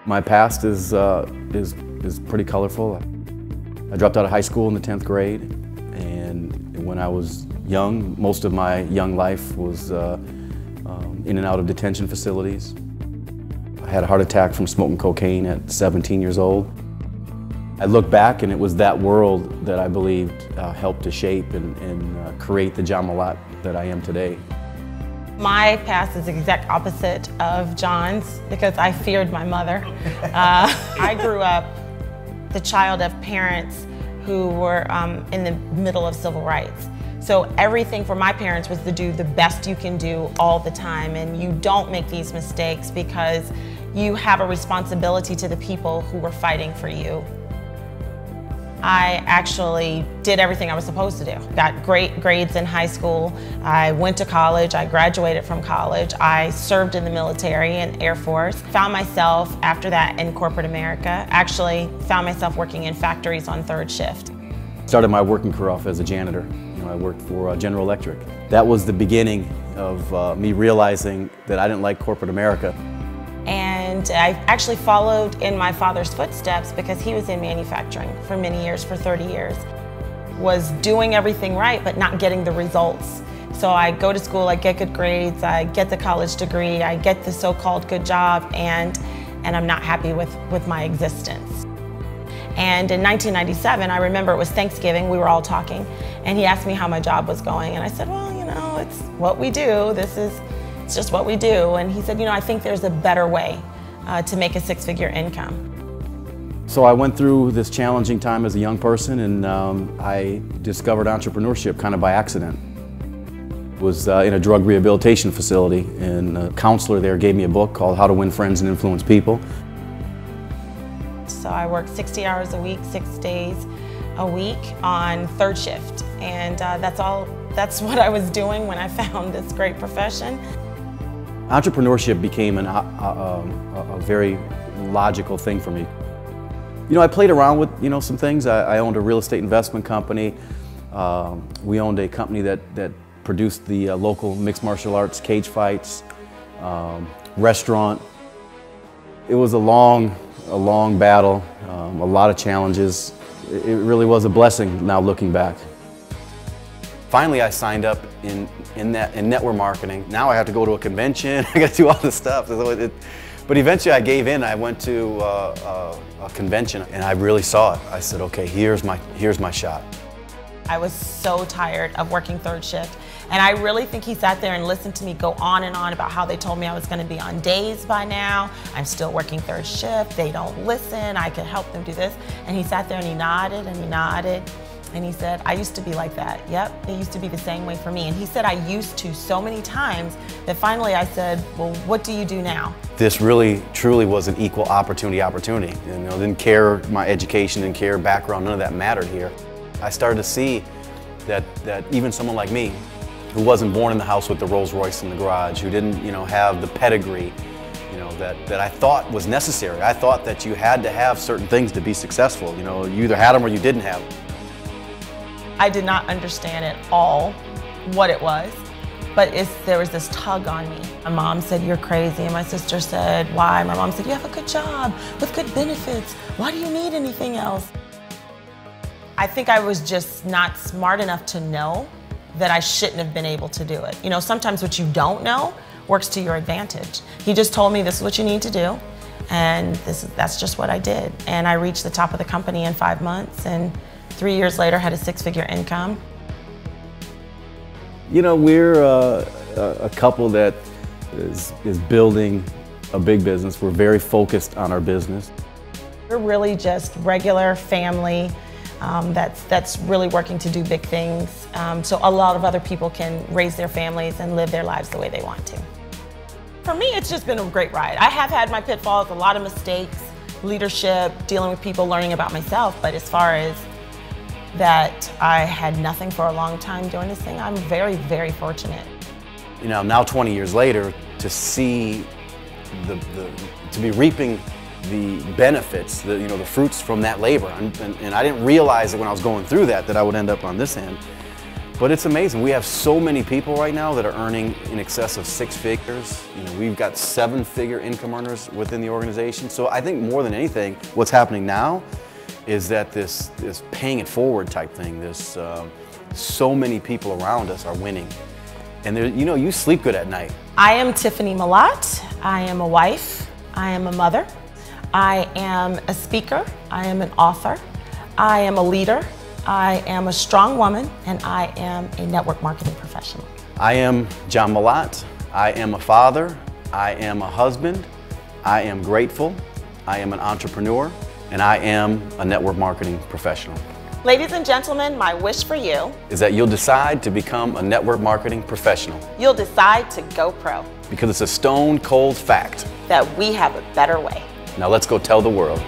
My past is pretty colorful. I dropped out of high school in the 10th grade, and when I was young, most of my young life was in and out of detention facilities. I had a heart attack from smoking cocaine at 17 years old. I look back and it was that world that I believed helped to shape and create the John Malott that I am today. My past is the exact opposite of John's because I feared my mother. I grew up the child of parents who were in the middle of civil rights. So everything for my parents was to do the best you can do all the time, and you don't make these mistakes because you have a responsibility to the people who were fighting for you. I actually did everything I was supposed to do. Got great grades in high school. I went to college. I graduated from college. I served in the military and Air Force. Found myself after that in corporate America. Actually found myself working in factories on third shift. Started my working career off as a janitor. I worked for General Electric. That was the beginning of me realizing that I didn't like corporate America. And I actually followed in my father's footsteps because he was in manufacturing for many years, for 30 years. Was doing everything right, but not getting the results. So I go to school, I get good grades, I get the college degree, I get the so-called good job, and I'm not happy with my existence. And in 1997, I remember it was Thanksgiving, we were all talking, and he asked me how my job was going, and I said, well, you know, it's what we do. It's just what we do. And he said, you know, I think there's a better way to make a six-figure income. So I went through this challenging time as a young person, and I discovered entrepreneurship kind of by accident. Was in a drug rehabilitation facility, and a counselor there gave me a book called How to Win Friends and Influence People. So I worked 60 hours a week, 6 days a week on third shift. And that's what I was doing when I found this great profession. Entrepreneurship became a very logical thing for me. You know, I played around with, you know, some things. I owned a real estate investment company. We owned a company that produced the local mixed martial arts cage fights, restaurant. It was a long battle, a lot of challenges. It really was a blessing now looking back. Finally, I signed up in network marketing. Now I have to go to a convention, I got to do all this stuff. But eventually I gave in. I went to a convention and I really saw it. I said, okay, here's my shot. I was so tired of working third shift. And I really think he sat there and listened to me go on and on about how they told me I was going to be on days by now. I'm still working third shift. They don't listen. I could help them do this. And he sat there and he nodded and he nodded. And he said, I used to be like that. Yep, it used to be the same way for me. And he said I used to so many times that finally I said, well, what do you do now? This really, truly was an equal opportunity. You know, didn't care my education, didn't care background, none of that mattered here. I started to see that even someone like me, who wasn't born in the house with the Rolls Royce in the garage, who didn't, you know, have the pedigree, you know, that I thought was necessary. I thought that you had to have certain things to be successful. You know, you either had them or you didn't have them. I did not understand at all what it was, but there was this tug on me. My mom said, you're crazy, and my sister said, why? My mom said, you have a good job with good benefits. Why do you need anything else? I think I was just not smart enough to know that I shouldn't have been able to do it. You know, sometimes what you don't know works to your advantage. He just told me this is what you need to do, and that's just what I did. And I reached the top of the company in 5 months, and 3 years later had a six-figure income. You know, we're a couple that is building a big business. We're very focused on our business. We're really just regular family that's really working to do big things, so a lot of other people can raise their families and live their lives the way they want to. For me, it's just been a great ride. I have had my pitfalls, a lot of mistakes, leadership, dealing with people, learning about myself, but as far as that I had nothing for a long time doing this thing, I'm very, very fortunate. You know, now 20 years later, to see to be reaping the benefits, you know, the fruits from that labor, and I didn't realize it when I was going through that I would end up on this end. But it's amazing. We have so many people right now that are earning in excess of 6 figures. You know, we've got 7-figure income earners within the organization. So I think more than anything, what's happening now is that this paying it forward type thing, so many people around us are winning. And you know, you sleep good at night. I am Tiffaney Malott. I am a wife. I am a mother. I am a speaker. I am an author. I am a leader. I am a strong woman, and I am a network marketing professional. I am John Malott. I am a father. I am a husband. I am grateful. I am an entrepreneur, and I am a network marketing professional. Ladies and gentlemen, my wish for you is that you'll decide to become a network marketing professional. You'll decide to go pro. Because it's a stone cold fact that we have a better way. Now let's go tell the world.